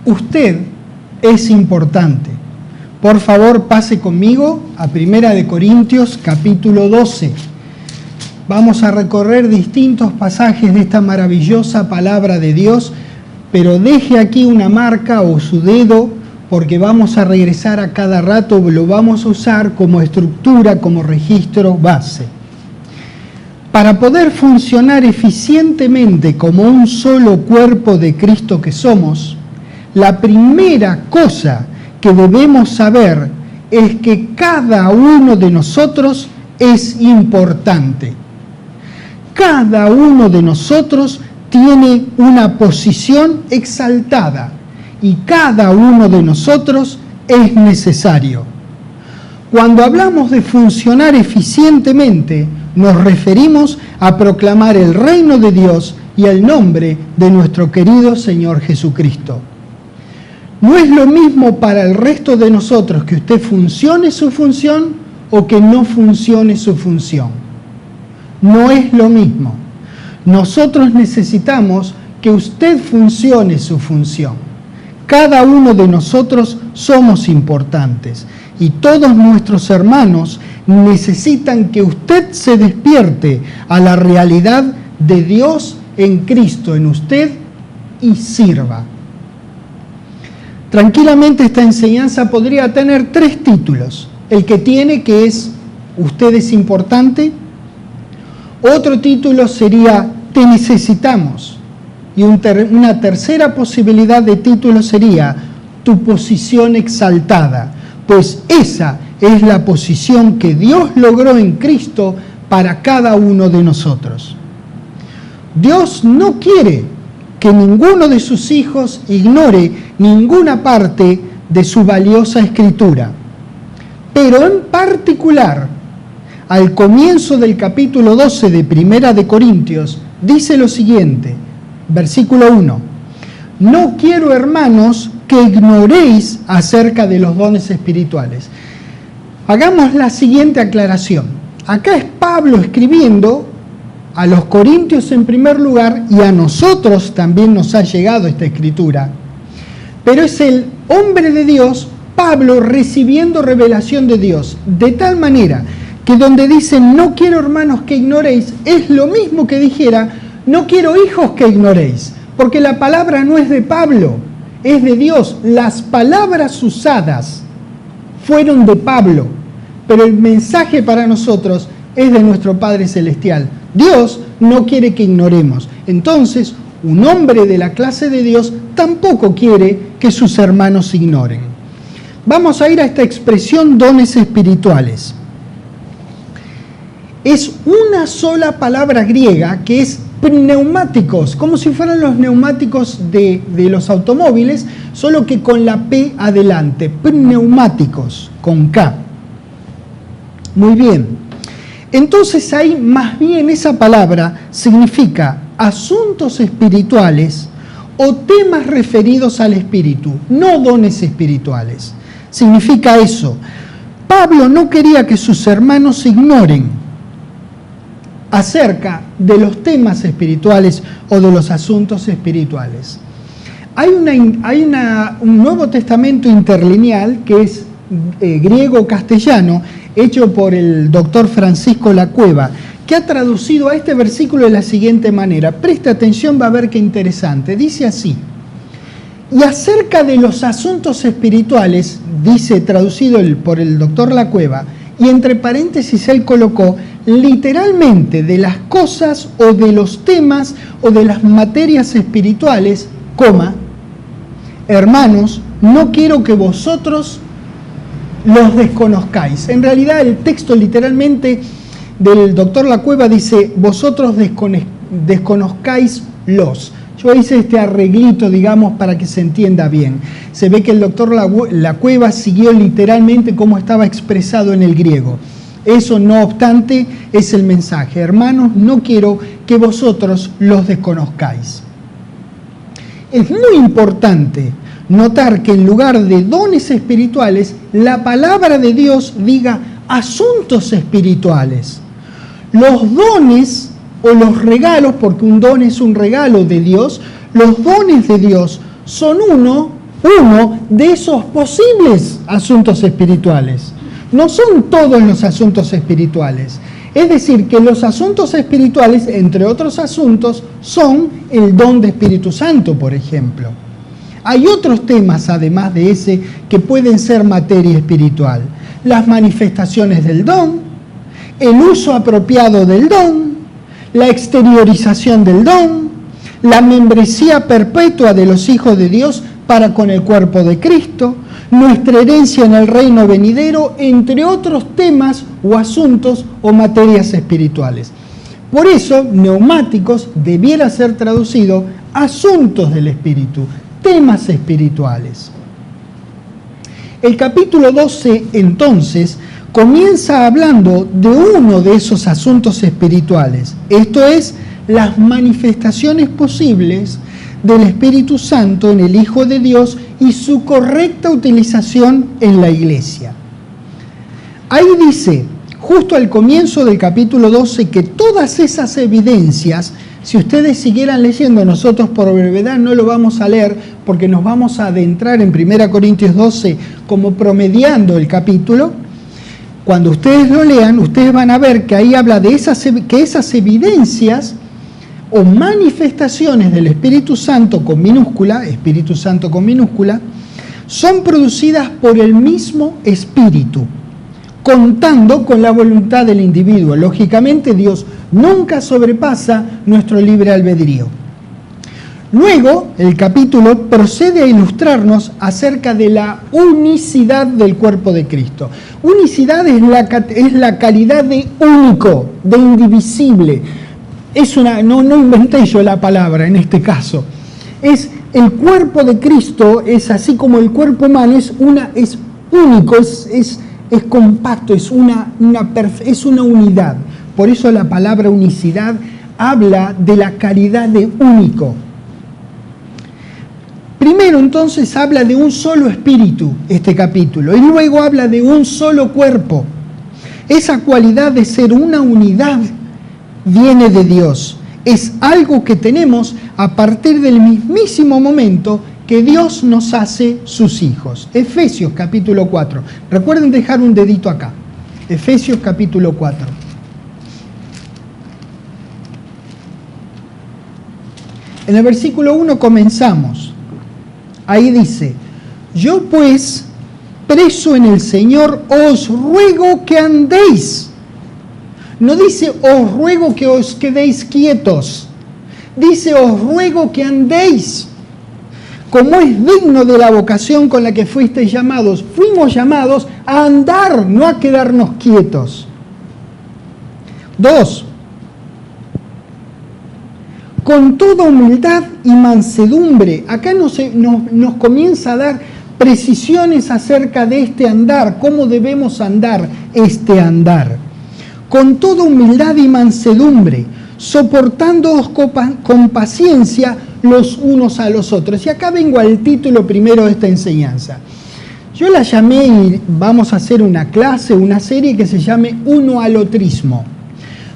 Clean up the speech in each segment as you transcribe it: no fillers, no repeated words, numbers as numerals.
Usted es importante. Por favor, pase conmigo a 1 Corintios capítulo 12. Vamos a recorrer distintos pasajes de esta maravillosa palabra de Dios, pero deje aquí una marca o su dedo, porque vamos a regresar a cada rato, lo vamos a usar como estructura, como registro base. Para poder funcionar eficientemente como un solo cuerpo de Cristo que somos, la primera cosa que debemos saber es que cada uno de nosotros es importante. Cada uno de nosotros tiene una posición exaltada y cada uno de nosotros es necesario. Cuando hablamos de funcionar eficientemente, nos referimos a proclamar el reino de Dios y el nombre de nuestro querido Señor Jesucristo. No es lo mismo para el resto de nosotros que usted funcione su función o que no funcione su función. No es lo mismo. Nosotros necesitamos que usted funcione su función. Cada uno de nosotros somos importantes y todos nuestros hermanos necesitan que usted se despierte a la realidad de Dios en Cristo, en usted, y sirva. Tranquilamente esta enseñanza podría tener 3 títulos. El que tiene, que es usted es importante. Otro título sería te necesitamos. Y una tercera posibilidad de título sería tu posición exaltada. Pues esa es la posición que Dios logró en Cristo para cada uno de nosotros. Dios no quiere que ninguno de sus hijos ignore ninguna parte de su valiosa escritura. Pero en particular, al comienzo del capítulo 12 de 1 Corintios, dice lo siguiente, versículo 1. No quiero, hermanos, que ignoréis acerca de los dones espirituales. Hagamos la siguiente aclaración. Acá es Pablo escribiendo a los corintios en primer lugar, y a nosotros también nos ha llegado esta escritura. Pero es el hombre de Dios, Pablo, recibiendo revelación de Dios, de tal manera que donde dice no quiero, hermanos, que ignoréis, es lo mismo que dijera no quiero, hijos, que ignoréis, porque la palabra no es de Pablo, es de Dios. Las palabras usadas fueron de Pablo, pero el mensaje para nosotros es de nuestro Padre Celestial. Dios no quiere que ignoremos. Entonces, un hombre de la clase de Dios tampoco quiere que sus hermanos ignoren. Vamos a ir a esta expresión dones espirituales. Es una sola palabra griega que es pneumáticos, como si fueran los neumáticos de los automóviles, solo que con la P adelante, pneumáticos, con K. Muy bien. Entonces ahí más bien esa palabra significa asuntos espirituales o temas referidos al espíritu, no dones espirituales. Significa eso. Pablo no quería que sus hermanos ignoren acerca de los temas espirituales o de los asuntos espirituales. Hay un Nuevo Testamento interlineal que es griego-castellano, hecho por el doctor Francisco Lacueva, que ha traducido a este versículo de la siguiente manera. Presta atención, va a ver qué interesante. Dice así: y acerca de los asuntos espirituales, dice, traducido por el doctor Lacueva, y entre paréntesis él colocó literalmente de las cosas o de los temas o de las materias espirituales, coma, hermanos, no quiero que vosotros los desconozcáis. En realidad el texto literalmente del doctor Lacueva dice, vosotros desconozcáis los. Yo hice este arreglito, digamos, para que se entienda bien. Se ve que el doctor Lacueva siguió literalmente como estaba expresado en el griego. Eso, no obstante, es el mensaje. Hermanos, no quiero que vosotros los desconozcáis. Es muy importante notar que en lugar de dones espirituales, la palabra de Dios diga asuntos espirituales. Los dones o los regalos, porque un don es un regalo de Dios, los dones de Dios son uno uno de esos posibles asuntos espirituales. No son todos los asuntos espirituales. Es decir, que los asuntos espirituales, entre otros asuntos, son el don de Espíritu Santo, por ejemplo. Hay otros temas, además de ese, que pueden ser materia espiritual. Las manifestaciones del don, el uso apropiado del don, la exteriorización del don, la membresía perpetua de los hijos de Dios para con el cuerpo de Cristo, nuestra herencia en el reino venidero, entre otros temas o asuntos o materias espirituales. Por eso, neumáticos debiera ser traducido asuntos del Espíritu, temas espirituales. El capítulo 12, entonces, comienza hablando de uno de esos asuntos espirituales, esto es, las manifestaciones posibles del Espíritu Santo en el Hijo de Dios y su correcta utilización en la Iglesia. Ahí dice, justo al comienzo del capítulo 12, que todas esas evidencias, si ustedes siguieran leyendo, nosotros por brevedad no lo vamos a leer porque nos vamos a adentrar en 1 Corintios 12 como promediando el capítulo. Cuando ustedes lo lean, ustedes van a ver que ahí habla de que esas evidencias o manifestaciones del Espíritu Santo con minúscula, Espíritu Santo con minúscula, son producidas por el mismo Espíritu, contando con la voluntad del individuo. Lógicamente, Dios nunca sobrepasa nuestro libre albedrío. Luego, el capítulo procede a ilustrarnos acerca de la unicidad del cuerpo de Cristo. Unicidad es la calidad de único, de indivisible. No inventé yo la palabra en este caso. Es el cuerpo de Cristo, es así como el cuerpo humano, es único, es compacto, es una unidad. Por eso la palabra unicidad habla de la calidad de único. Primero entonces habla de un solo espíritu, este capítulo, y luego habla de un solo cuerpo. Esa cualidad de ser una unidad viene de Dios. Es algo que tenemos a partir del mismísimo momento que Dios nos hace sus hijos. Efesios capítulo 4. Recuerden dejar un dedito acá. Efesios capítulo 4. En el versículo 1 comenzamos. Ahí dice, yo pues, preso en el Señor, os ruego que andéis. No dice, os ruego que os quedéis quietos. Dice, os ruego que andéis. Como es digno de la vocación con la que fuisteis llamados. Fuimos llamados a andar, no a quedarnos quietos. 2. Con toda humildad y mansedumbre. Acá nos comienza a dar precisiones acerca de este andar, cómo debemos andar este andar. Con toda humildad y mansedumbre, soportándoos con paciencia los unos a los otros. Y acá vengo al título primero de esta enseñanza. Yo la llamé, y vamos a hacer una clase, una serie que se llame unoalotrismo.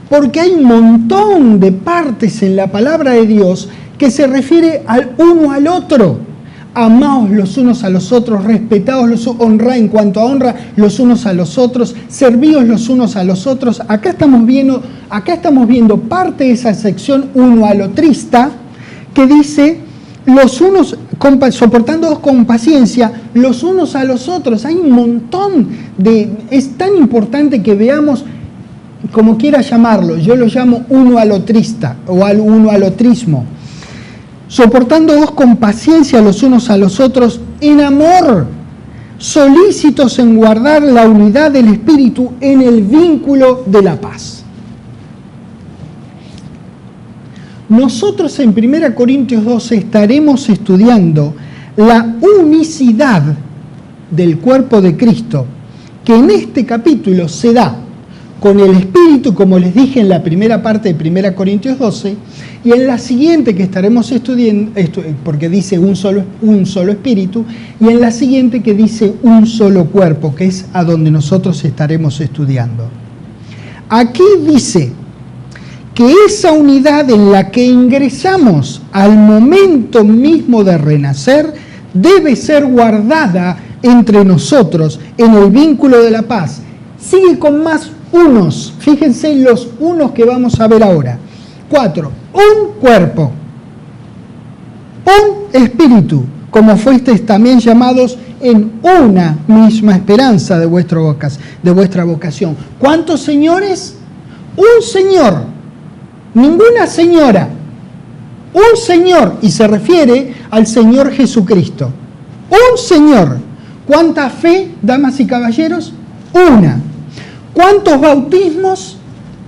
Porque hay un montón de partes en la palabra de Dios que se refiere al uno al otro. Amaos los unos a los otros, respetaos honrad en cuanto a honra los unos a los otros, servíos los unos a los otros. Acá estamos viendo parte de esa sección unoalotrista que dice los unos soportándoos con paciencia los unos a los otros. Hay un montón es tan importante que veamos, como quiera llamarlo, yo lo llamo unoalotrista o al unoalotrismo. Soportándoos con paciencia los unos a los otros en amor, solícitos en guardar la unidad del Espíritu en el vínculo de la paz. Nosotros en 1 Corintios 12 estaremos estudiando la unicidad del cuerpo de Cristo, que en este capítulo se da con el Espíritu, como les dije en la primera parte de 1 Corintios 12, y en la siguiente que estaremos estudiando, porque dice un solo Espíritu, y en la siguiente que dice un solo cuerpo, que es a donde nosotros estaremos estudiando. Aquí dice que esa unidad en la que ingresamos al momento mismo de renacer debe ser guardada entre nosotros en el vínculo de la paz. Sigue con más unos. Fíjense los unos que vamos a ver ahora. 4. Un cuerpo. Un espíritu, como fuisteis también llamados en una misma esperanza de vuestra vocación. ¿Cuántos señores? Un Señor, ninguna señora, un Señor, y se refiere al Señor Jesucristo. Un Señor. ¿Cuánta fe, damas y caballeros? Una. ¿Cuántos bautismos?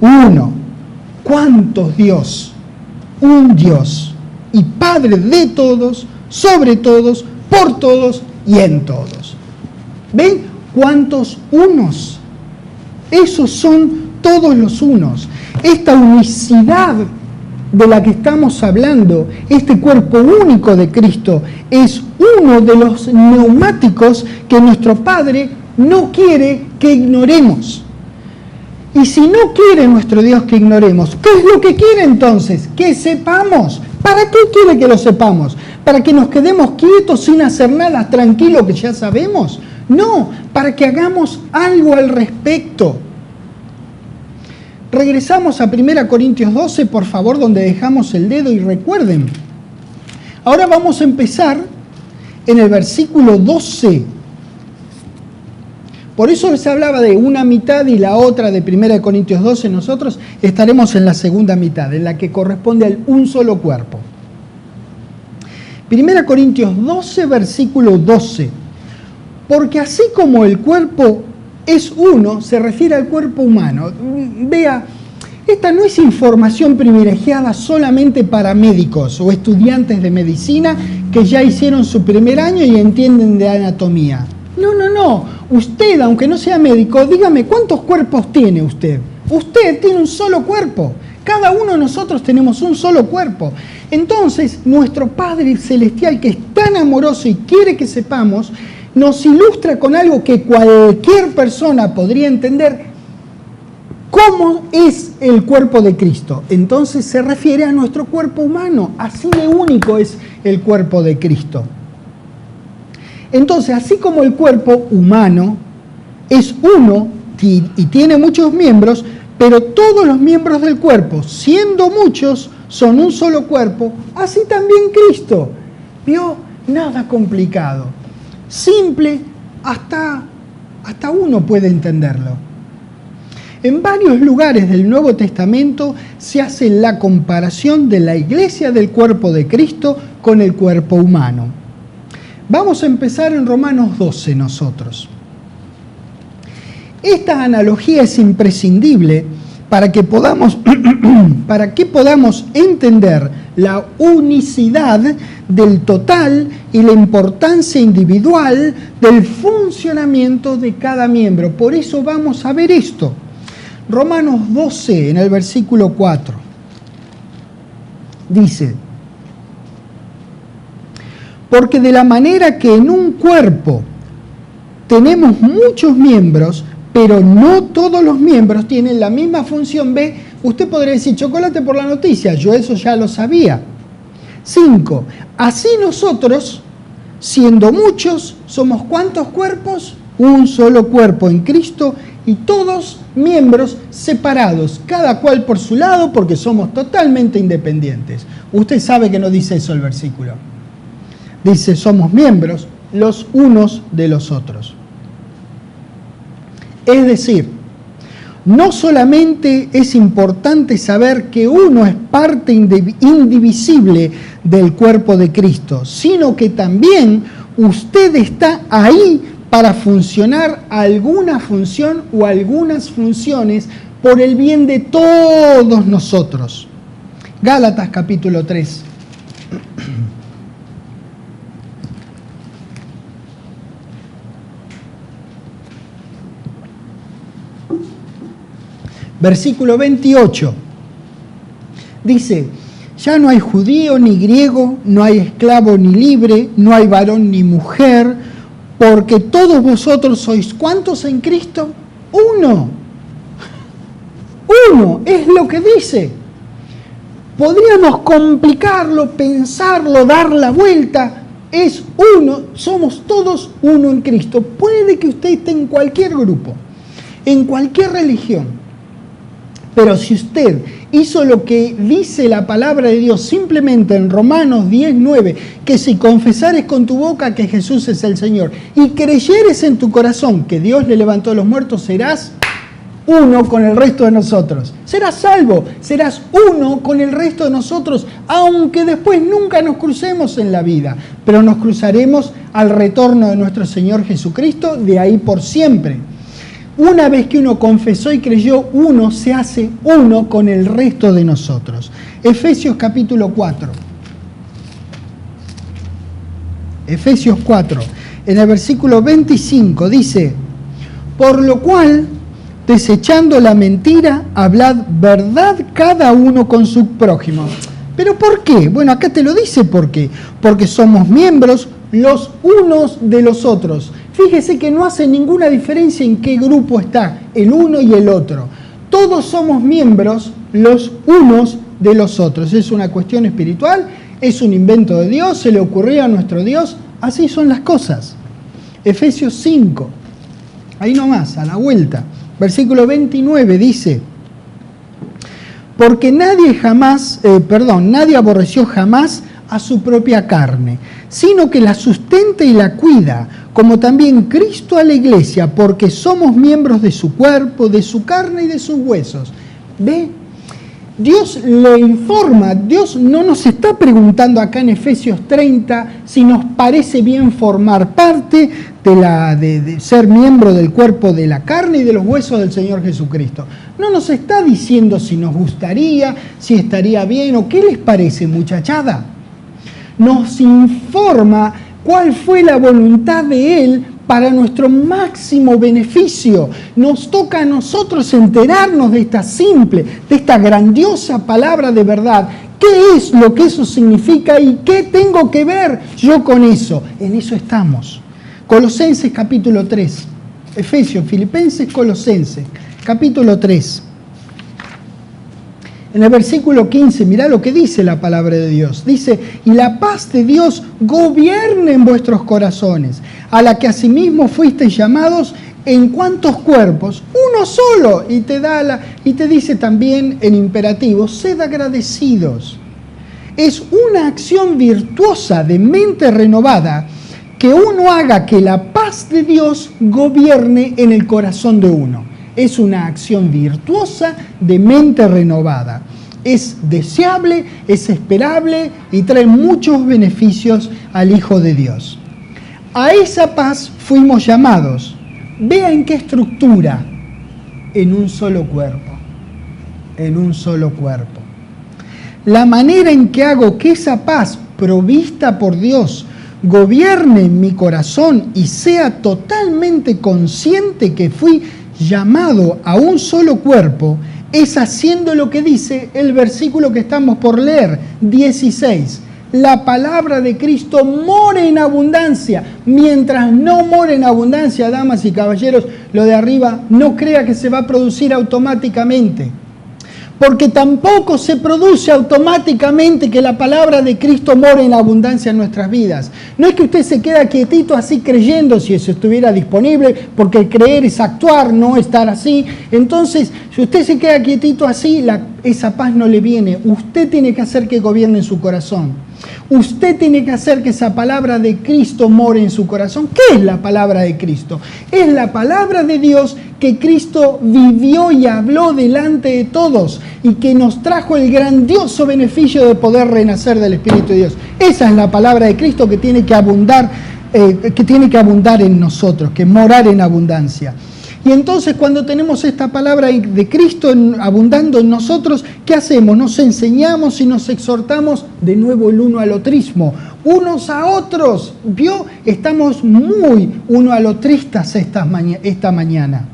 Uno. ¿Cuántos Dios? Un Dios. Y Padre de todos, sobre todos, por todos y en todos. ¿Ven cuántos unos? Esos son todos los unos. Esta unicidad de la que estamos hablando, este cuerpo único de Cristo, es uno de los neumáticos que nuestro Padre no quiere que ignoremos. Y si no quiere nuestro Dios que ignoremos, ¿qué es lo que quiere entonces? Que sepamos. ¿Para qué quiere que lo sepamos? ¿Para que nos quedemos quietos sin hacer nada, tranquilo que ya sabemos? No, para que hagamos algo al respecto. Regresamos a 1 Corintios 12, por favor, donde dejamos el dedo y recuerden. Ahora vamos a empezar en el versículo 12. Por eso se hablaba de una mitad y la otra de 1 Corintios 12. Nosotros estaremos en la segunda mitad, en la que corresponde al un solo cuerpo. 1 Corintios 12, versículo 12. Porque así como el cuerpo es uno, se refiere al cuerpo humano. Vea, esta no es información privilegiada solamente para médicos o estudiantes de medicina que ya hicieron su primer año y entienden de anatomía. No. Usted, aunque no sea médico, dígame, ¿cuántos cuerpos tiene usted? Usted tiene un solo cuerpo. Cada uno de nosotros tenemos un solo cuerpo. Entonces, nuestro Padre Celestial, que es tan amoroso y quiere que sepamos, nos ilustra con algo que cualquier persona podría entender. ¿Cómo es el cuerpo de Cristo? Entonces se refiere a nuestro cuerpo humano. Así de único es el cuerpo de Cristo. Entonces, así como el cuerpo humano es uno y tiene muchos miembros, pero todos los miembros del cuerpo, siendo muchos, son un solo cuerpo, así también Cristo. ¿Vio? Nada complicado. Simple, hasta uno puede entenderlo. En varios lugares del Nuevo Testamento se hace la comparación de la iglesia del cuerpo de Cristo con el cuerpo humano. Vamos a empezar en Romanos 12 nosotros. Esta analogía es imprescindible para que podamos entender la unicidad del total y la importancia individual del funcionamiento de cada miembro. Por eso vamos a ver esto. Romanos 12, en el versículo 4, dice: porque de la manera que en un cuerpo tenemos muchos miembros, pero no todos los miembros tienen la misma función. Ve, usted podría decir, chocolate por la noticia, yo eso ya lo sabía. 5. Así nosotros, siendo muchos, somos ¿cuántos cuerpos? Un solo cuerpo en Cristo y todos miembros separados, cada cual por su lado, porque somos totalmente independientes. Usted sabe que no dice eso el versículo. Dice, somos miembros los unos de los otros. Es decir, no solamente es importante saber que uno es parte indivisible del cuerpo de Cristo, sino que también usted está ahí para funcionar alguna función o algunas funciones por el bien de todos nosotros. Gálatas capítulo 3. Versículo 28, dice, ya no hay judío ni griego, no hay esclavo ni libre, no hay varón ni mujer, porque todos vosotros sois, ¿cuántos en Cristo? Uno. Uno, es lo que dice. Podríamos complicarlo, pensarlo, dar la vuelta. Es uno, somos todos uno en Cristo. Puede que usted esté en cualquier grupo, en cualquier religión, pero si usted hizo lo que dice la palabra de Dios simplemente en Romanos 10:9, que si confesares con tu boca que Jesús es el Señor y creyeres en tu corazón que Dios le levantó a los muertos, serás uno con el resto de nosotros. Serás salvo, serás uno con el resto de nosotros, aunque después nunca nos crucemos en la vida, pero nos cruzaremos al retorno de nuestro Señor Jesucristo, de ahí por siempre. Una vez que uno confesó y creyó, uno se hace uno con el resto de nosotros. Efesios capítulo 4. Efesios 4, en el versículo 25 dice: por lo cual, desechando la mentira, hablad verdad cada uno con su prójimo. ¿Pero por qué? Bueno, acá te lo dice por qué. Porque somos miembros los unos de los otros. Fíjese que no hace ninguna diferencia en qué grupo está el uno y el otro. Todos somos miembros los unos de los otros. Es una cuestión espiritual, es un invento de Dios, se le ocurrió a nuestro Dios. Así son las cosas. Efesios 5, ahí nomás, a la vuelta. Versículo 29 dice: porque nadie aborreció jamás a su propia carne, sino que la sustenta y la cuida, como también Cristo a la iglesia, porque somos miembros de su cuerpo, de su carne y de sus huesos. ¿Ve? Dios le informa, Dios no nos está preguntando acá en Efesios 30 si nos parece bien formar parte de ser miembro del cuerpo de la carne y de los huesos del Señor Jesucristo. No nos está diciendo si nos gustaría, si estaría bien o qué les parece, muchachada. Nos informa cuál fue la voluntad de Él para nuestro máximo beneficio. Nos toca a nosotros enterarnos de esta simple, de esta grandiosa palabra de verdad. ¿Qué es lo que eso significa y qué tengo que ver yo con eso? En eso estamos. Colosenses capítulo 3. Efesios, Filipenses, Colosenses, capítulo 3. En el versículo 15, mirá lo que dice la palabra de Dios. Dice: y la paz de Dios gobierne en vuestros corazones, a la que asimismo fuisteis llamados en cuantos cuerpos, uno solo. Y te dice también en imperativo: sed agradecidos. Es una acción virtuosa de mente renovada que uno haga que la paz de Dios gobierne en el corazón de uno. Es una acción virtuosa de mente renovada. Es deseable, es esperable y trae muchos beneficios al Hijo de Dios. A esa paz fuimos llamados. Vea en qué estructura. En un solo cuerpo. En un solo cuerpo. La manera en que hago que esa paz provista por Dios gobierne en mi corazón y sea totalmente consciente que fui llamado a un solo cuerpo, es haciendo lo que dice el versículo que estamos por leer, 16. La palabra de Cristo mora en abundancia. Mientras no mora en abundancia, damas y caballeros, lo de arriba no crea que se va a producir automáticamente. Porque tampoco se produce automáticamente que la palabra de Cristo more en abundancia en nuestras vidas. No es que usted se queda quietito así creyendo, si eso estuviera disponible, porque el creer es actuar, no estar así. Entonces, si usted se queda quietito así, esa paz no le viene. Usted tiene que hacer que gobierne en su corazón. Usted tiene que hacer que esa palabra de Cristo more en su corazón. ¿Qué es la palabra de Cristo? Es la palabra de Dios que Cristo vivió y habló delante de todos y que nos trajo el grandioso beneficio de poder renacer del Espíritu de Dios. Esa es la palabra de Cristo que tiene que abundar en nosotros, que morar en abundancia. Y entonces cuando tenemos esta palabra de Cristo abundando en nosotros, ¿qué hacemos? Nos enseñamos y nos exhortamos de nuevo el uno al otrismo, unos a otros. ¿Vio? Estamos muy uno al otristas esta mañana.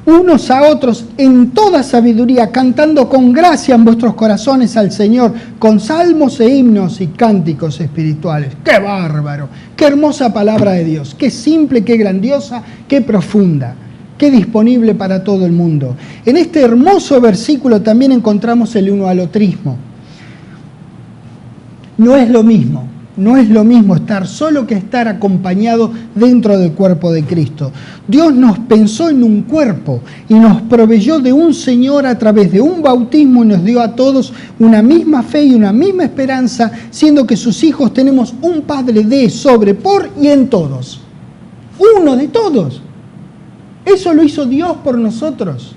Unos a otros en toda sabiduría, cantando con gracia en vuestros corazones al Señor, con salmos e himnos y cánticos espirituales. ¡Qué bárbaro! ¡Qué hermosa palabra de Dios! ¡Qué simple, qué grandiosa, qué profunda! ¡Qué disponible para todo el mundo! En este hermoso versículo también encontramos el uno al otrismo. No es lo mismo no es lo mismo estar solo que estar acompañado dentro del cuerpo de Cristo. Dios nos pensó en un cuerpo y nos proveyó de un Señor a través de un bautismo y nos dio a todos una misma fe y una misma esperanza, siendo que sus hijos tenemos un Padre de, sobre, por y en todos. Uno de todos. Eso lo hizo Dios por nosotros.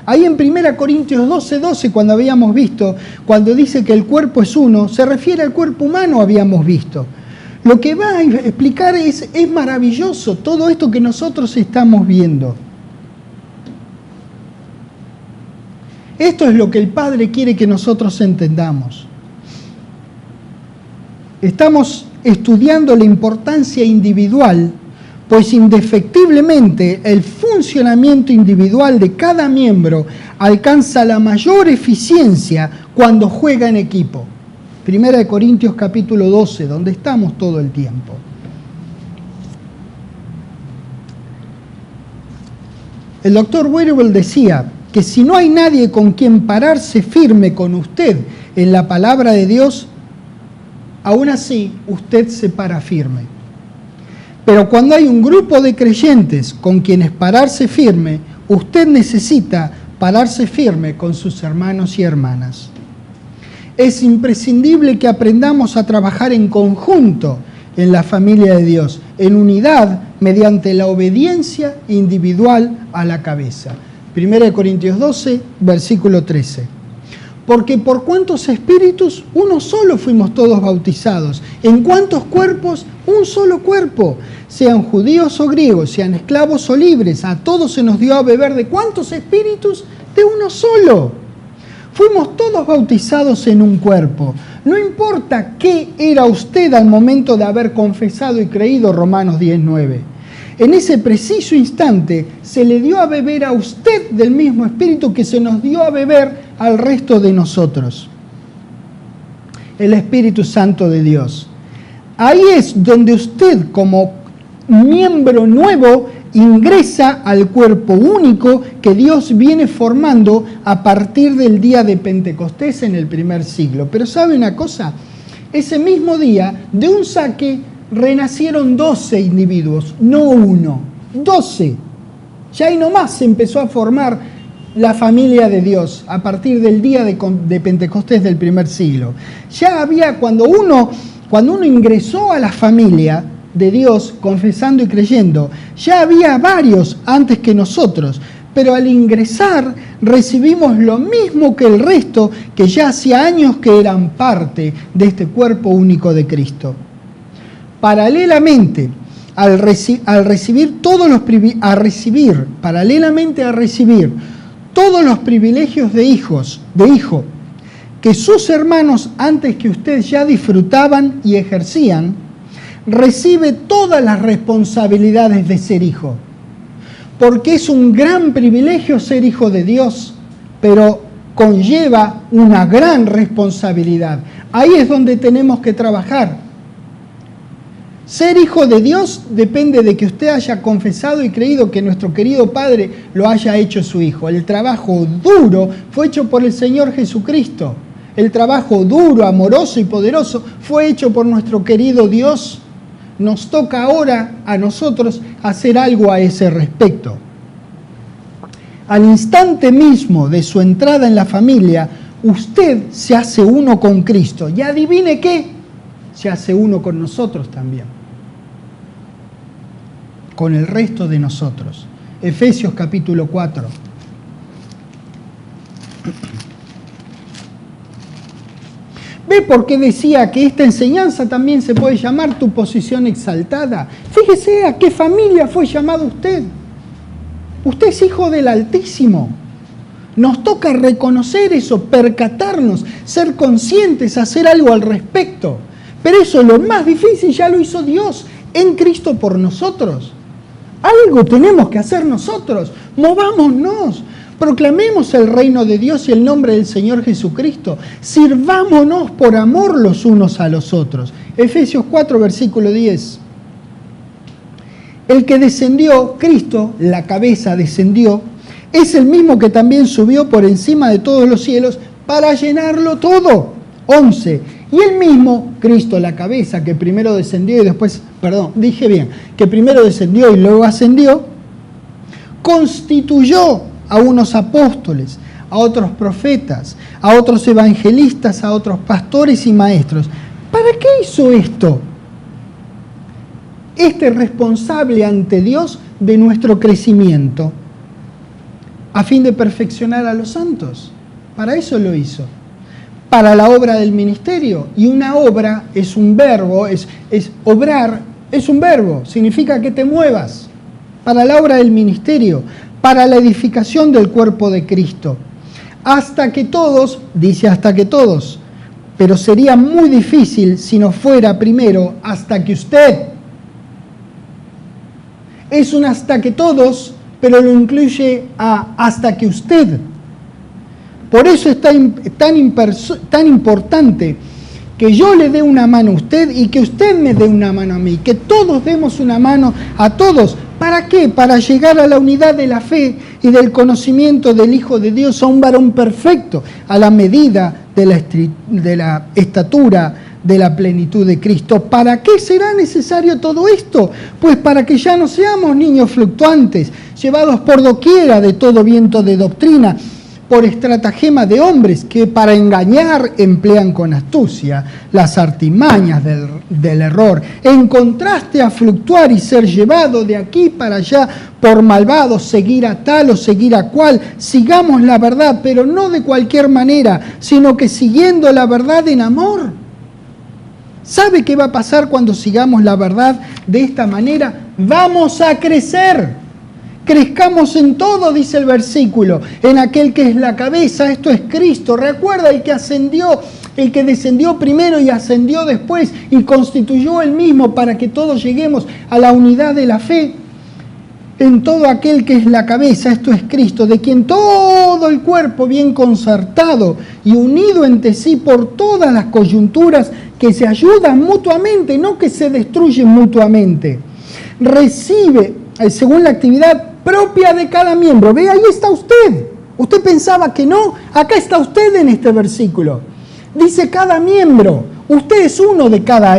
Ahí en 1 Corintios 12, cuando habíamos visto, cuando dice que el cuerpo es uno, se refiere al cuerpo humano, habíamos visto. Lo que va a explicar es maravilloso, todo esto que nosotros estamos viendo. Esto es lo que el Padre quiere que nosotros entendamos. Estamos estudiando la importancia individual, pues indefectiblemente el funcionamiento individual de cada miembro alcanza la mayor eficiencia cuando juega en equipo. 1 Corintios capítulo 12, donde estamos todo el tiempo. El doctor Wearable decía que si no hay nadie con quien pararse firme con usted en la palabra de Dios, aún así usted se para firme. Pero cuando hay un grupo de creyentes con quienes pararse firme, usted necesita pararse firme con sus hermanos y hermanas. Es imprescindible que aprendamos a trabajar en conjunto en la familia de Dios, en unidad, mediante la obediencia individual a la cabeza. 1 Corintios 12, versículo 13. Porque por cuántos espíritus, uno solo fuimos todos bautizados. En cuántos cuerpos, un solo cuerpo. Sean judíos o griegos, sean esclavos o libres, a todos se nos dio a beber de cuántos espíritus, de uno solo. Fuimos todos bautizados en un cuerpo. No importa qué era usted al momento de haber confesado y creído, Romanos 10:9. En ese preciso instante se le dio a beber a usted del mismo espíritu que se nos dio a beber al resto de nosotros. El Espíritu Santo de Dios. Ahí es donde usted, como miembro nuevo, ingresa al cuerpo único que Dios viene formando a partir del día de Pentecostés en el primer siglo. Pero ¿sabe una cosa? Ese mismo día, de un saque, renacieron 12 individuos, no uno, 12. Ya ahí nomás se empezó a formar la familia de Dios a partir del día de Pentecostés del primer siglo. Ya había, cuando uno ingresó a la familia de Dios, confesando y creyendo, ya había varios antes que nosotros, pero al ingresar recibimos lo mismo que el resto, que ya hacía años que eran parte de este cuerpo único de Cristo. Paralelamente a recibir todos los privilegios de hijo que sus hermanos antes que usted ya disfrutaban y ejercían, recibe todas las responsabilidades de ser hijo. Porque es un gran privilegio ser hijo de Dios, pero conlleva una gran responsabilidad. Ahí es donde tenemos que trabajar. Ser hijo de Dios depende de que usted haya confesado y creído que nuestro querido Padre lo haya hecho su hijo. El trabajo duro fue hecho por el Señor Jesucristo. El trabajo duro, amoroso y poderoso fue hecho por nuestro querido Dios. Nos toca ahora a nosotros hacer algo a ese respecto. Al instante mismo de su entrada en la familia, usted se hace uno con Cristo. Y adivine qué, se hace uno con nosotros también. Con el resto de nosotros. Efesios capítulo 4. ¿Ve por qué decía que esta enseñanza también se puede llamar tu posición exaltada? Fíjese a qué familia fue llamado usted. Usted es hijo del Altísimo. Nos toca reconocer eso, percatarnos, ser conscientes, hacer algo al respecto. Pero eso, lo más difícil, ya lo hizo Dios en Cristo por nosotros. Algo tenemos que hacer nosotros. Movámonos. Proclamemos el reino de Dios y el nombre del Señor Jesucristo. Sirvámonos por amor los unos a los otros. Efesios 4, versículo 10. El que descendió, Cristo, la cabeza descendió, es el mismo que también subió por encima de todos los cielos para llenarlo todo. 11. Y él mismo, Cristo, la cabeza, que primero descendió y después, que primero descendió y luego ascendió, constituyó a unos apóstoles, a otros profetas, a otros evangelistas, a otros pastores y maestros. ¿Para qué hizo esto? Este es responsable ante Dios de nuestro crecimiento, a fin de perfeccionar a los santos. Para eso lo hizo. Para la obra del ministerio. Y una obra es un verbo, es obrar, es un verbo, significa que te muevas. Para la obra del ministerio, para la edificación del cuerpo de Cristo. Hasta que todos, dice hasta que todos, pero sería muy difícil si no fuera primero hasta que usted. Es un hasta que todos, pero lo incluye a hasta que usted. Por eso es tan importante que yo le dé una mano a usted y que usted me dé una mano a mí, que todos demos una mano a todos. ¿Para qué? Para llegar a la unidad de la fe y del conocimiento del Hijo de Dios, a un varón perfecto, a la medida de la estatura de la plenitud de Cristo. ¿Para qué será necesario todo esto? Pues para que ya no seamos niños fluctuantes, llevados por doquiera de todo viento de doctrina, por estratagema de hombres que para engañar emplean con astucia las artimañas del error, en contraste a fluctuar y ser llevado de aquí para allá por malvados, seguir a tal o seguir a cual. Sigamos la verdad, pero no de cualquier manera, sino que siguiendo la verdad en amor. ¿Sabe qué va a pasar cuando sigamos la verdad de esta manera? Vamos a crecer. Crezcamos en todo, dice el versículo, en aquel que es la cabeza, esto es Cristo. Recuerda el que ascendió, el que descendió primero y ascendió después y constituyó él mismo para que todos lleguemos a la unidad de la fe. En todo aquel que es la cabeza, esto es Cristo, de quien todo el cuerpo bien concertado y unido entre sí por todas las coyunturas que se ayudan mutuamente, no que se destruyen mutuamente, recibe, según la actividad propia de cada miembro. Ve, ahí está usted. Usted pensaba que no, acá está usted en este versículo. Dice cada miembro. Usted es uno de cada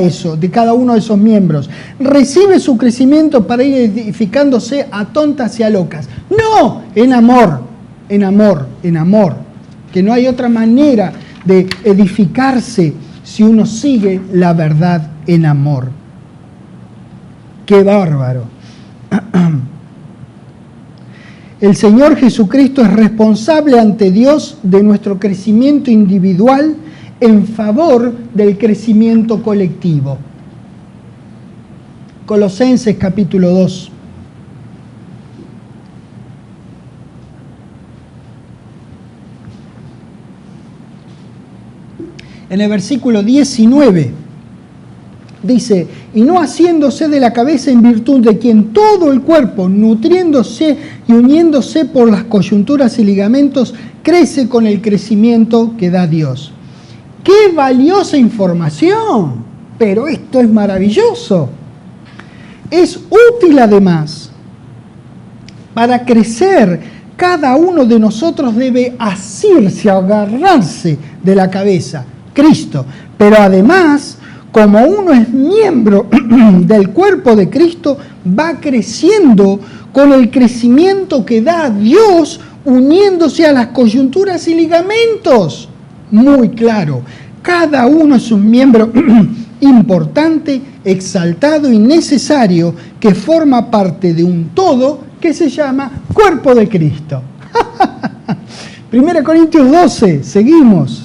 uno de esos miembros. Recibe su crecimiento para ir edificándose a tontas y a locas. No, en amor, en amor, en amor. Que no hay otra manera de edificarse si uno sigue la verdad en amor. ¡Qué bárbaro! El Señor Jesucristo es responsable ante Dios de nuestro crecimiento individual en favor del crecimiento colectivo. Colosenses capítulo 2. En el versículo 19 dice, y no haciéndose de la cabeza en virtud de quien todo el cuerpo, nutriéndose y uniéndose por las coyunturas y ligamentos, crece con el crecimiento que da Dios. ¡Qué valiosa información! Pero esto es maravilloso. Es útil además. Para crecer, cada uno de nosotros debe asirse, agarrarse de la cabeza, Cristo. Pero además, como uno es miembro del cuerpo de Cristo, va creciendo con el crecimiento que da Dios, uniéndose a las coyunturas y ligamentos. Muy claro, cada uno es un miembro importante, exaltado y necesario que forma parte de un todo que se llama cuerpo de Cristo. 1 Corintios 12, seguimos.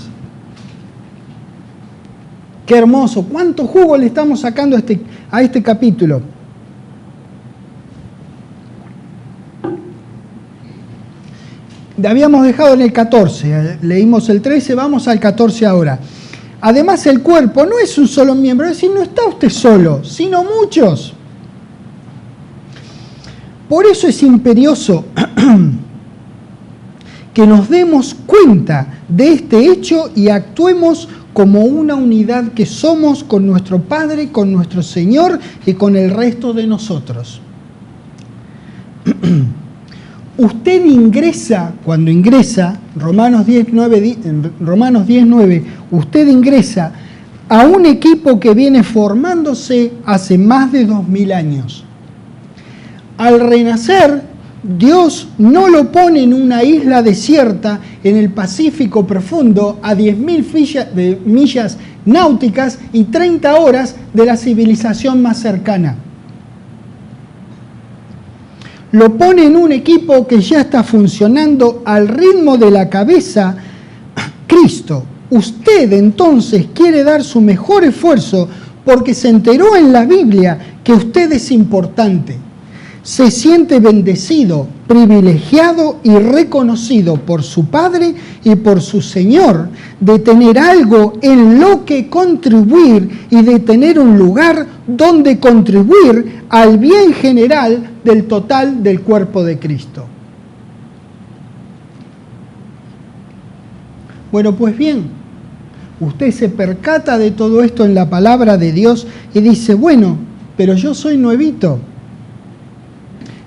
Qué hermoso, cuánto jugo le estamos sacando a este capítulo. Habíamos dejado en el 14, leímos el 13, vamos al 14 ahora. Además el cuerpo no es un solo miembro, es decir, no está usted solo, sino muchos. Por eso es imperioso que nos demos cuenta de este hecho y actuemos como una unidad que somos con nuestro Padre, con nuestro Señor y con el resto de nosotros. Usted ingresa, cuando ingresa, Romanos 10:9, usted ingresa a un equipo que viene formándose hace más de 2000 años. Al renacer, Dios no lo pone en una isla desierta en el Pacífico profundo a 10.000 millas náuticas y 30 horas de la civilización más cercana. Lo pone en un equipo que ya está funcionando al ritmo de la cabeza, Cristo. Usted entonces quiere dar su mejor esfuerzo porque se enteró en la Biblia que usted es importante. Se siente bendecido, privilegiado y reconocido por su Padre y por su Señor de tener algo en lo que contribuir y de tener un lugar donde contribuir al bien general del total del cuerpo de Cristo. Bueno, pues bien, usted se percata de todo esto en la palabra de Dios y dice, bueno, pero yo soy nuevito.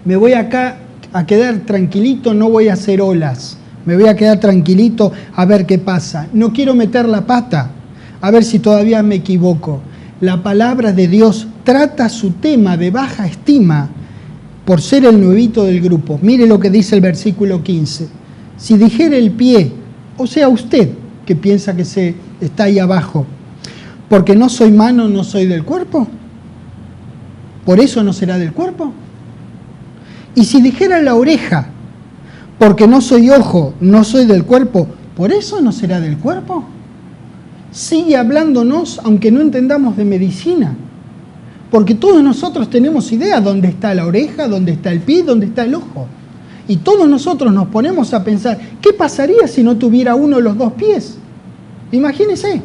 Me voy acá a quedar tranquilito, no voy a hacer olas. Me voy a quedar tranquilito a ver qué pasa. No quiero meter la pata, a ver si todavía me equivoco. La palabra de Dios trata su tema de baja estima por ser el nuevito del grupo. Mire lo que dice el versículo 15. Si dijera el pie, o sea usted que piensa que está ahí abajo, porque no soy mano, no soy del cuerpo, ¿por eso no será del cuerpo? Y si dijera la oreja, porque no soy ojo, no soy del cuerpo, ¿por eso no será del cuerpo? Sigue hablándonos, aunque no entendamos de medicina, porque todos nosotros tenemos idea dónde está la oreja, dónde está el pie, dónde está el ojo. Y todos nosotros nos ponemos a pensar, ¿qué pasaría si no tuviera uno de los dos pies? Imagínese.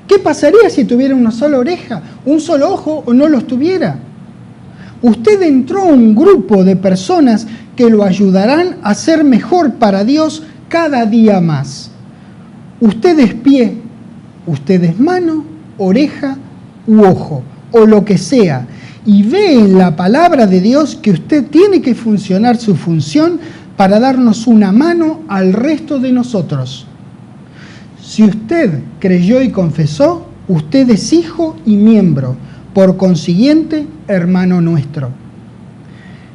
¿Qué pasaría si tuviera una sola oreja, un solo ojo o no los tuviera? Usted entró a un grupo de personas que lo ayudarán a ser mejor para Dios cada día más. Usted es pie, usted es mano, oreja u ojo, o lo que sea, y ve en la palabra de Dios que usted tiene que funcionar su función para darnos una mano al resto de nosotros. Si usted creyó y confesó, usted es hijo y miembro, por consiguiente, hermano nuestro.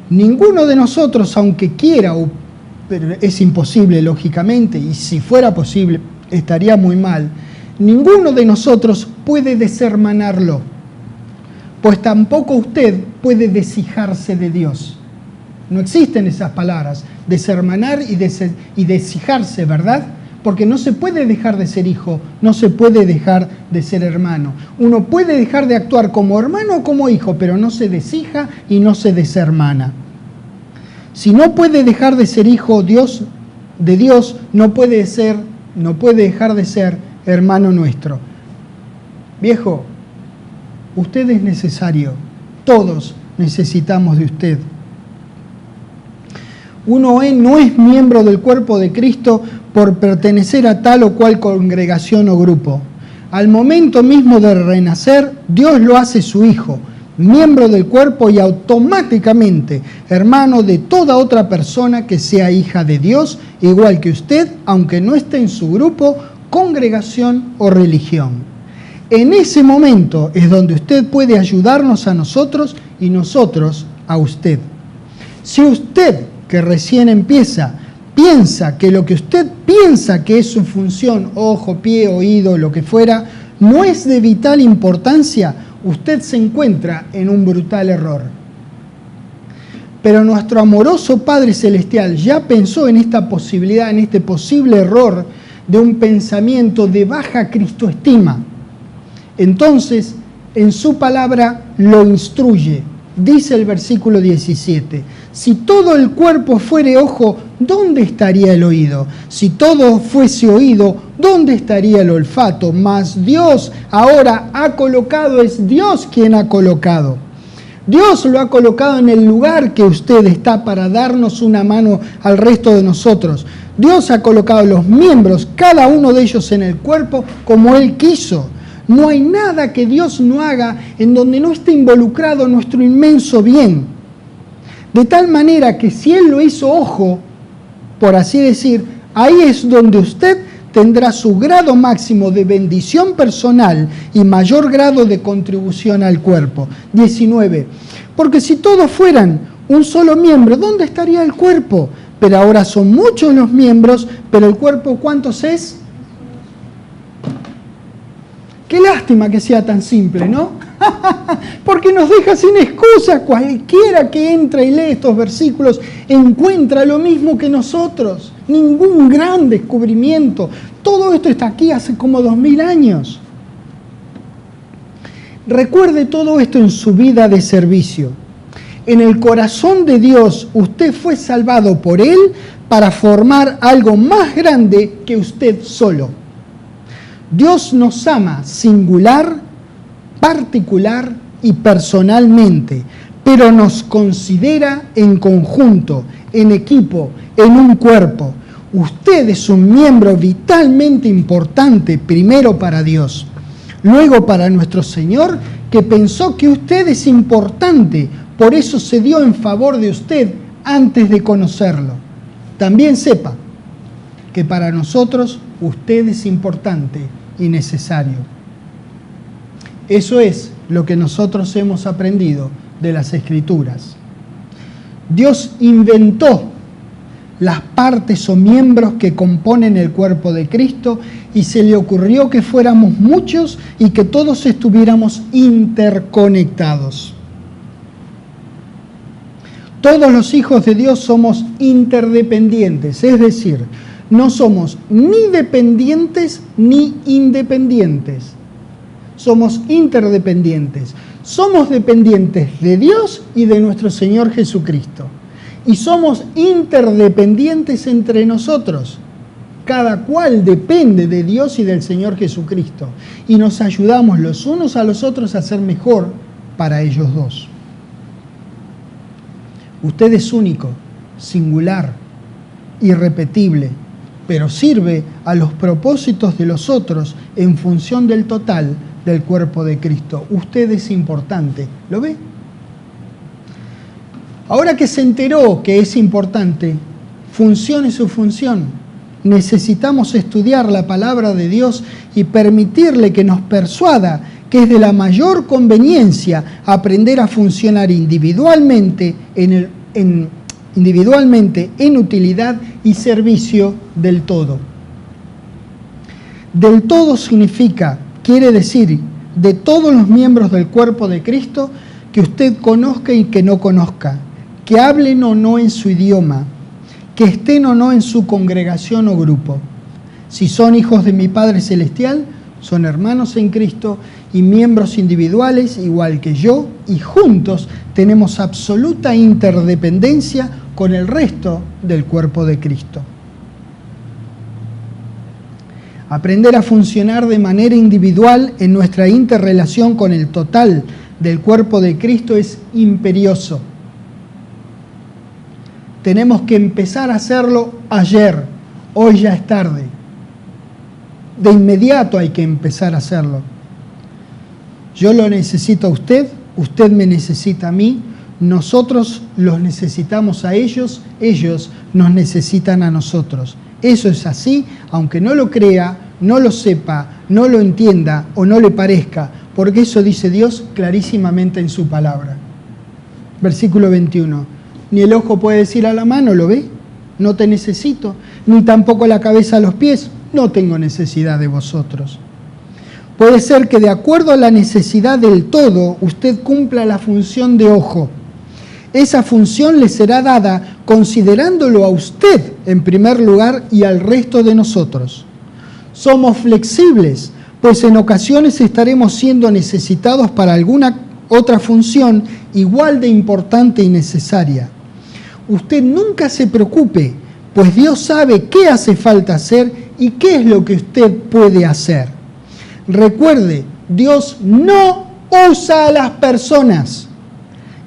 Ninguno de nosotros, aunque quiera, pero es imposible lógicamente, y si fuera posible estaría muy mal, ninguno de nosotros puede deshermanarlo, pues tampoco usted puede deshijarse de Dios. No existen esas palabras, deshermanar y deshijarse, ¿verdad? Porque no se puede dejar de ser hijo, no se puede dejar de ser hermano. Uno puede dejar de actuar como hermano o como hijo, pero no se deshija y no se deshermana. Si no puede dejar de ser hijo de Dios, no puede dejar de ser hermano nuestro. Viejo, usted es necesario, todos necesitamos de usted. Uno no es miembro del cuerpo de Cristo por pertenecer a tal o cual congregación o grupo. Al momento mismo de renacer, Dios lo hace su hijo, miembro del cuerpo y automáticamente hermano de toda otra persona que sea hija de Dios, igual que usted, aunque no esté en su grupo, congregación o religión. En ese momento es donde usted puede ayudarnos a nosotros y nosotros a usted. Si usted, que recién empieza, piensa que lo que usted piensa que es su función, ojo, pie, oído, lo que fuera, no es de vital importancia, usted se encuentra en un brutal error. Pero nuestro amoroso Padre Celestial ya pensó en esta posibilidad, en este posible error de un pensamiento de baja cristoestima. Entonces, en su palabra lo instruye. Dice el versículo 17, si todo el cuerpo fuere ojo, ¿dónde estaría el oído? Si todo fuese oído, ¿dónde estaría el olfato? Mas Dios ahora ha colocado, es Dios quien ha colocado. Dios lo ha colocado en el lugar que usted está para darnos una mano al resto de nosotros. Dios ha colocado los miembros, cada uno de ellos en el cuerpo como Él quiso. No hay nada que Dios no haga en donde no esté involucrado nuestro inmenso bien. De tal manera que si Él lo hizo ojo, por así decir, ahí es donde usted tendrá su grado máximo de bendición personal y mayor grado de contribución al cuerpo. 19. Porque si todos fueran un solo miembro, ¿dónde estaría el cuerpo? Pero ahora son muchos los miembros, pero el cuerpo, ¿cuántos es? Qué lástima que sea tan simple, ¿no? Porque nos deja sin excusa. Cualquiera que entra y lee estos versículos encuentra lo mismo que nosotros. Ningún gran descubrimiento. Todo esto está aquí hace como 2000 años. Recuerde todo esto en su vida de servicio. En el corazón de Dios, usted fue salvado por Él para formar algo más grande que usted solo. Dios nos ama singular, particular y personalmente, pero nos considera en conjunto, en equipo, en un cuerpo. Usted es un miembro vitalmente importante, primero para Dios, luego para nuestro Señor, que pensó que usted es importante, por eso se dio en favor de usted antes de conocerlo. También sepa que para nosotros usted es importante y necesario. Eso es lo que nosotros hemos aprendido de las Escrituras. Dios inventó las partes o miembros que componen el cuerpo de Cristo y se le ocurrió que fuéramos muchos y que todos estuviéramos interconectados. Todos los hijos de Dios somos interdependientes, es decir, no somos ni dependientes ni independientes. Somos interdependientes. Somos dependientes de Dios y de nuestro Señor Jesucristo. Y somos interdependientes entre nosotros. Cada cual depende de Dios y del Señor Jesucristo. Y nos ayudamos los unos a los otros a ser mejor para ellos dos. Usted es único, singular, irrepetible, pero sirve a los propósitos de los otros en función del total del cuerpo de Cristo. Usted es importante, ¿lo ve? Ahora que se enteró que es importante, funcione su función. Necesitamos estudiar la palabra de Dios y permitirle que nos persuada que es de la mayor conveniencia aprender a funcionar individualmente en utilidad y servicio del todo. Del todo significa, quiere decir, de todos los miembros del cuerpo de Cristo, que usted conozca y que no conozca, que hablen o no en su idioma, que estén o no en su congregación o grupo. Si son hijos de mi Padre Celestial, son hermanos en Cristo y miembros individuales igual que yo, y juntos tenemos absoluta interdependencia con el resto del cuerpo de Cristo. Aprender a funcionar de manera individual en nuestra interrelación con el total del cuerpo de Cristo es imperioso. Tenemos que empezar a hacerlo ayer, hoy ya es tarde. De inmediato hay que empezar a hacerlo. Yo lo necesito a usted, usted me necesita a mí, nosotros los necesitamos a ellos, ellos nos necesitan a nosotros. Eso es así, aunque no lo crea, no lo sepa, no lo entienda o no le parezca, porque eso dice Dios clarísimamente en su palabra. Versículo 21. Ni el ojo puede decir a la mano, ¿lo ve? No te necesito, ni tampoco la cabeza a los pies, no tengo necesidad de vosotros. Puede ser que de acuerdo a la necesidad del todo, usted cumpla la función de ojo. Esa función le será dada considerándolo a usted en primer lugar y al resto de nosotros. Somos flexibles, pues en ocasiones estaremos siendo necesitados para alguna otra función igual de importante y necesaria. Usted nunca se preocupe, pues Dios sabe qué hace falta hacer y qué es lo que usted puede hacer. Recuerde, Dios no usa a las personas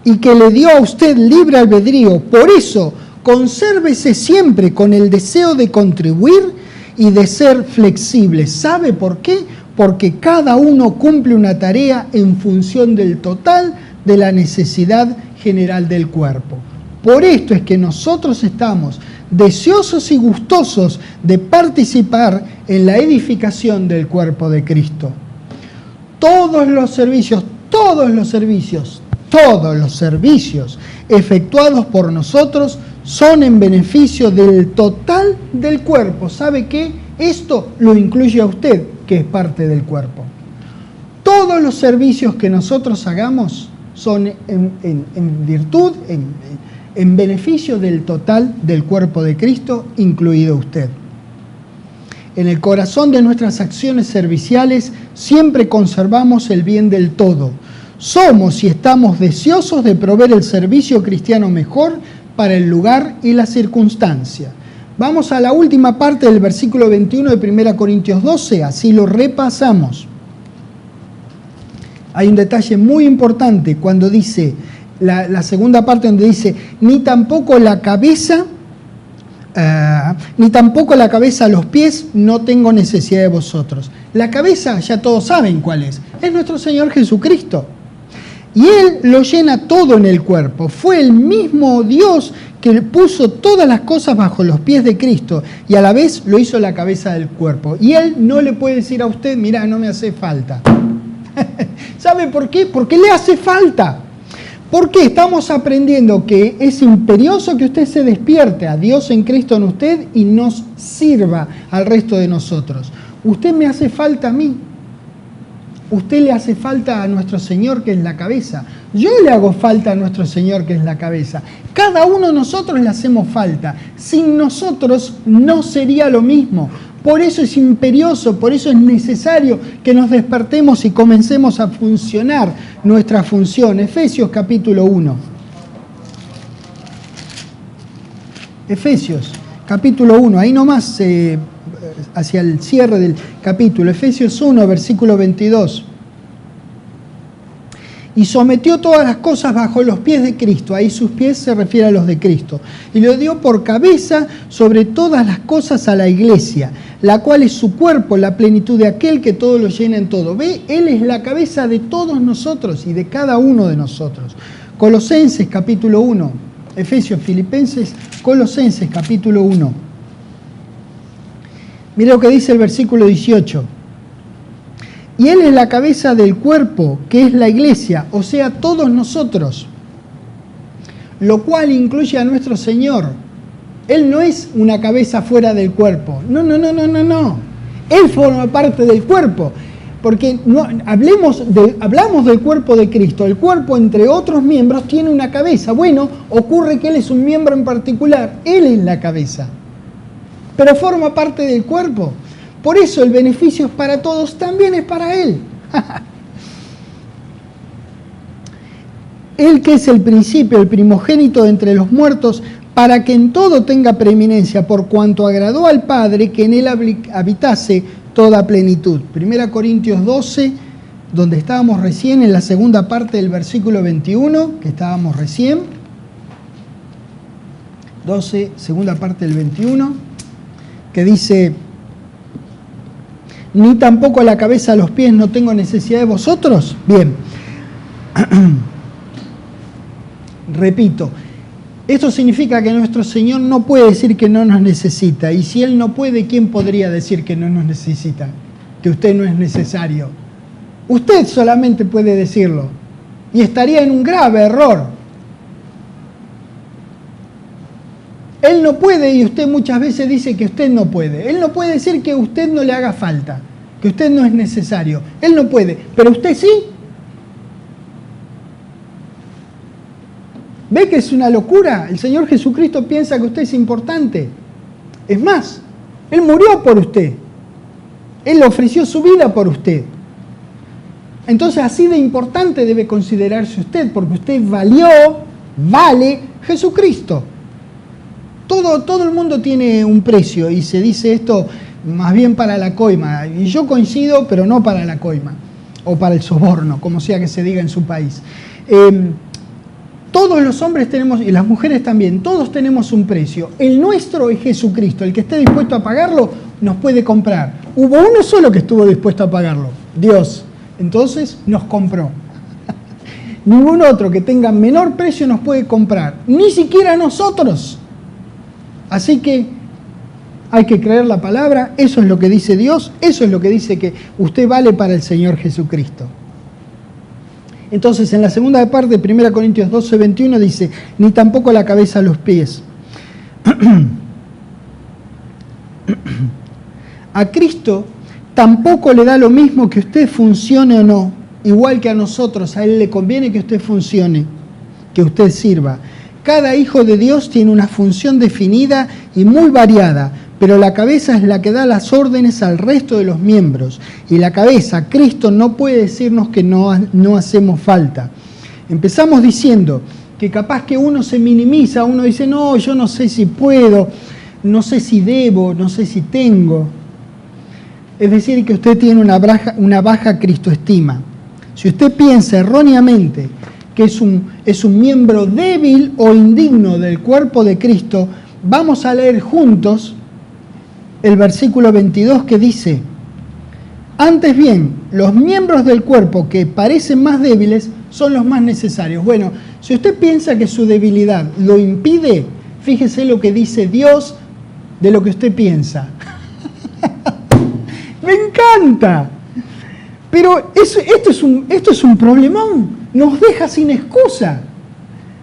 y que le dio a usted libre albedrío. Por eso, consérvese siempre con el deseo de contribuir y de ser flexible. ¿Sabe por qué? Porque cada uno cumple una tarea en función del total de la necesidad general del cuerpo. Por esto es que nosotros estamos deseosos y gustosos de participar en la edificación del cuerpo de Cristo. Todos los servicios efectuados por nosotros son en beneficio del total del cuerpo. ¿Sabe qué? Esto lo incluye a usted, que es parte del cuerpo. Todos los servicios que nosotros hagamos son en virtud, en beneficio del total del cuerpo de Cristo, incluido usted. En el corazón de nuestras acciones serviciales siempre conservamos el bien del todo. Somos y estamos deseosos de proveer el servicio cristiano mejor para el lugar y la circunstancia. Vamos a la última parte del versículo 21 de 1 Corintios 12, así lo repasamos. Hay un detalle muy importante cuando dice, la segunda parte donde dice, ni tampoco la cabeza a los pies no tengo necesidad de vosotros. La cabeza ya todos saben cuál es nuestro Señor Jesucristo. Y Él lo llena todo en el cuerpo. Fue el mismo Dios que puso todas las cosas bajo los pies de Cristo y a la vez lo hizo la cabeza del cuerpo. Y Él no le puede decir a usted, mirá, no me hace falta. ¿Sabe por qué? Porque le hace falta. Porque estamos aprendiendo que es imperioso que usted se despierte a Dios en Cristo en usted y nos sirva al resto de nosotros. Usted me hace falta a mí. Usted le hace falta a nuestro Señor, que es la cabeza. Yo le hago falta a nuestro Señor, que es la cabeza. Cada uno de nosotros le hacemos falta. Sin nosotros no sería lo mismo. Por eso es imperioso, por eso es necesario que nos despertemos y comencemos a funcionar nuestra función. Efesios capítulo 1. Efesios capítulo 1, ahí nomás hacia el cierre del capítulo. Efesios 1, versículo 22. Y sometió todas las cosas bajo los pies de Cristo. Ahí sus pies se refiere a los de Cristo. Y lo dio por cabeza sobre todas las cosas a la iglesia, la cual es su cuerpo, la plenitud de aquel que todo lo llena en todo. ¿Ve? Él es la cabeza de todos nosotros y de cada uno de nosotros. Colosenses capítulo 1. Efesios, Filipenses, Colosenses capítulo 1. Mira lo que dice el versículo 18. Y Él es la cabeza del cuerpo, que es la iglesia, o sea, todos nosotros, lo cual incluye a nuestro Señor. Él no es una cabeza fuera del cuerpo. No. Él forma parte del cuerpo. Porque hablamos del cuerpo de Cristo. El cuerpo, entre otros miembros, tiene una cabeza. Bueno, ocurre que Él es un miembro en particular. Él es la cabeza. Pero forma parte del cuerpo. Por eso el beneficio es para todos, también es para Él. Él que es el principio, el primogénito de entre los muertos, para que en todo tenga preeminencia, por cuanto agradó al Padre que en Él habitase toda plenitud. 1 Corintios 12, donde estábamos recién, en la segunda parte del versículo 21, que estábamos recién. 12, segunda parte del 21, que dice... Ni tampoco a la cabeza, a los pies no tengo necesidad de vosotros. Bien. Repito, esto significa que nuestro Señor no puede decir que no nos necesita. Y si Él no puede, ¿quién podría decir que no nos necesita? Que usted no es necesario. Usted solamente puede decirlo. Y estaría en un grave error. Él no puede y usted muchas veces dice que usted no puede. Él no puede decir que a usted no le haga falta, que usted no es necesario. Él no puede, pero usted sí. ¿Ve que es una locura? El Señor Jesucristo piensa que usted es importante. Es más, Él murió por usted. Él ofreció su vida por usted. Entonces así de importante debe considerarse usted, porque usted vale Jesucristo. Todo el mundo tiene un precio y se dice esto más bien para la coima. Y yo coincido, pero no para la coima o para el soborno, como sea que se diga en su país. Todos los hombres tenemos, y las mujeres también, todos tenemos un precio. El nuestro es Jesucristo. El que esté dispuesto a pagarlo nos puede comprar. Hubo uno solo que estuvo dispuesto a pagarlo, Dios. Entonces nos compró. ningún otro que tenga menor precio nos puede comprar, ni siquiera nosotros. Así que hay que creer la palabra, eso es lo que dice Dios, eso es lo que dice que usted vale para el Señor Jesucristo. Entonces, en la segunda parte de 1 Corintios 12, 21 dice, ni tampoco la cabeza a los pies. A Cristo tampoco le da lo mismo que usted funcione o no, igual que a nosotros, a Él le conviene que usted funcione, que usted sirva. Cada hijo de Dios tiene una función definida y muy variada, pero la cabeza es la que da las órdenes al resto de los miembros. Y la cabeza, Cristo, no puede decirnos que no hacemos falta. Empezamos diciendo que capaz que uno se minimiza, uno dice, no, yo no sé si puedo, no sé si debo, no sé si tengo. Es decir, que usted tiene una baja cristoestima. Si usted piensa erróneamente que es un miembro débil o indigno del cuerpo de Cristo, vamos a leer juntos el versículo 22 que dice, antes bien, los miembros del cuerpo que parecen más débiles son los más necesarios. Bueno, si usted piensa que su debilidad lo impide, fíjese lo que dice Dios de lo que usted piensa. ¡Me encanta! Pero esto es un problemón, nos deja sin excusa.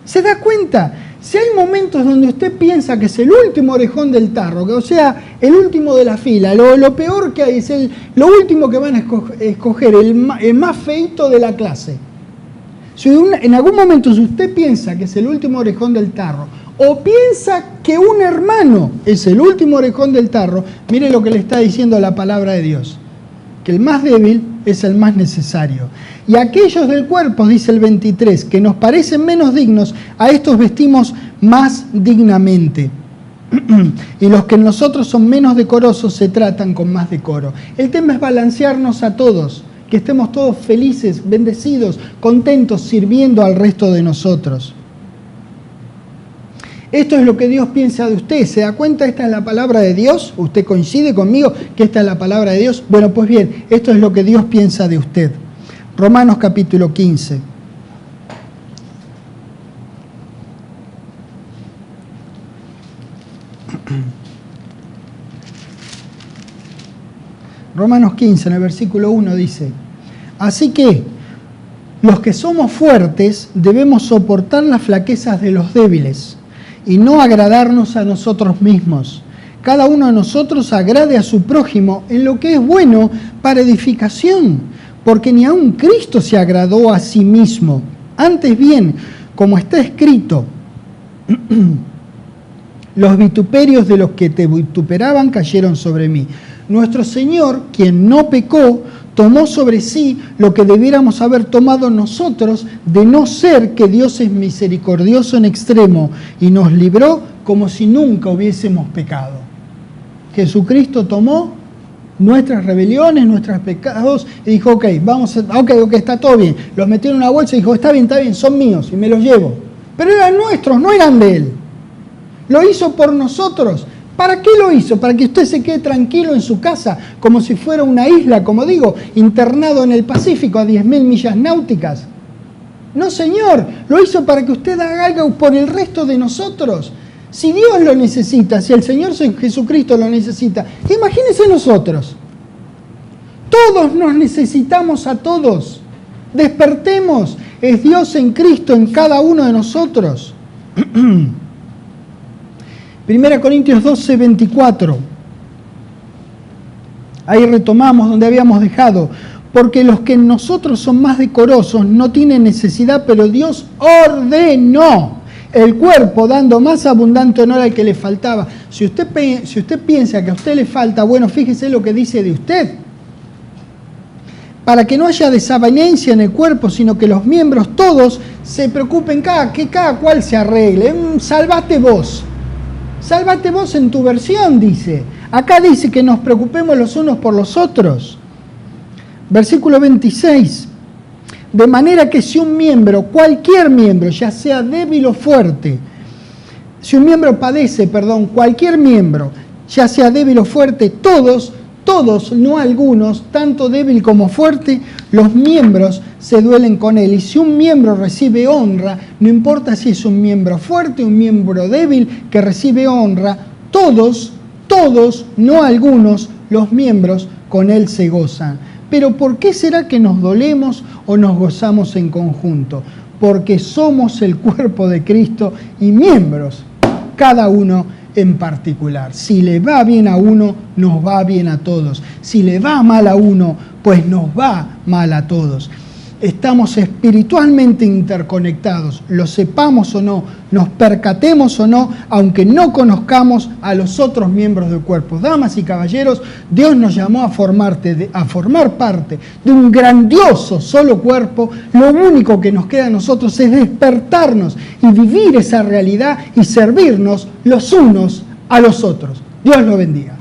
¿Se da cuenta? Si hay momentos donde usted piensa que es el último orejón del tarro, o sea, el último de la fila, lo peor que hay es lo último que van a escoger, el más feito de la clase. Si en algún momento si usted piensa que es el último orejón del tarro, o piensa que un hermano es el último orejón del tarro, mire lo que le está diciendo la palabra de Dios, que el más débil es el más necesario. Y aquellos del cuerpo, dice el 23, que nos parecen menos dignos, a estos vestimos más dignamente. Y los que en nosotros son menos decorosos se tratan con más decoro. El tema es balancearnos a todos, que estemos todos felices, bendecidos, contentos, sirviendo al resto de nosotros. Esto es lo que Dios piensa de usted. ¿Se da cuenta? Esta es la palabra de Dios. ¿Usted coincide conmigo que esta es la palabra de Dios? Bueno, pues bien, esto es lo que Dios piensa de usted. Romanos capítulo 15. Romanos 15, en el versículo 1 dice, así que los que somos fuertes debemos soportar las flaquezas de los débiles y no agradarnos a nosotros mismos. Cada uno de nosotros agrade a su prójimo en lo que es bueno para edificación, porque ni aun Cristo se agradó a sí mismo. Antes bien, como está escrito, los vituperios de los que te vituperaban cayeron sobre mí. Nuestro Señor, quien no pecó, tomó sobre sí lo que debiéramos haber tomado nosotros, de no ser que Dios es misericordioso en extremo y nos libró como si nunca hubiésemos pecado. Jesucristo tomó nuestras rebeliones, nuestros pecados y dijo, ok, está todo bien. Los metió en una bolsa y dijo, está bien, son míos y me los llevo. Pero eran nuestros, no eran de Él. Lo hizo por nosotros. ¿Para qué lo hizo? Para que usted se quede tranquilo en su casa, como si fuera una isla, como digo, internado en el Pacífico a 10.000 millas náuticas. No, Señor, lo hizo para que usted haga algo por el resto de nosotros. Si Dios lo necesita, si el Señor Jesucristo lo necesita, imagínense nosotros. Todos nos necesitamos a todos. Despertemos. Es Dios en Cristo en cada uno de nosotros. 1 Corintios 12, 24. Ahí retomamos donde habíamos dejado. Porque los que en nosotros son más decorosos no tienen necesidad, pero Dios ordenó el cuerpo dando más abundante honor al que le faltaba. Si usted piensa que a usted le falta, bueno, fíjese lo que dice de usted. Para que no haya desavenencia en el cuerpo, sino que los miembros todos se preocupen, que cada cual se arregle. Salvate vos. Sálvate vos en tu versión, dice. Acá dice que nos preocupemos los unos por los otros. Versículo 26. De manera que si un miembro, cualquier miembro, ya sea débil o fuerte, si un miembro padece, cualquier miembro, ya sea débil o fuerte, todos, no algunos, tanto débil como fuerte, los miembros se duelen con él. Y si un miembro recibe honra, no importa si es un miembro fuerte o un miembro débil que recibe honra, todos, no algunos, los miembros con él se gozan. Pero ¿por qué será que nos dolemos o nos gozamos en conjunto? Porque somos el cuerpo de Cristo y miembros, cada uno en particular. Si le va bien a uno, nos va bien a todos. Si le va mal a uno, pues nos va mal a todos. Estamos espiritualmente interconectados, lo sepamos o no, nos percatemos o no, aunque no conozcamos a los otros miembros del cuerpo. Damas y caballeros, Dios nos llamó a formar parte de un grandioso solo cuerpo. Lo único que nos queda a nosotros es despertarnos y vivir esa realidad y servirnos los unos a los otros. Dios lo bendiga.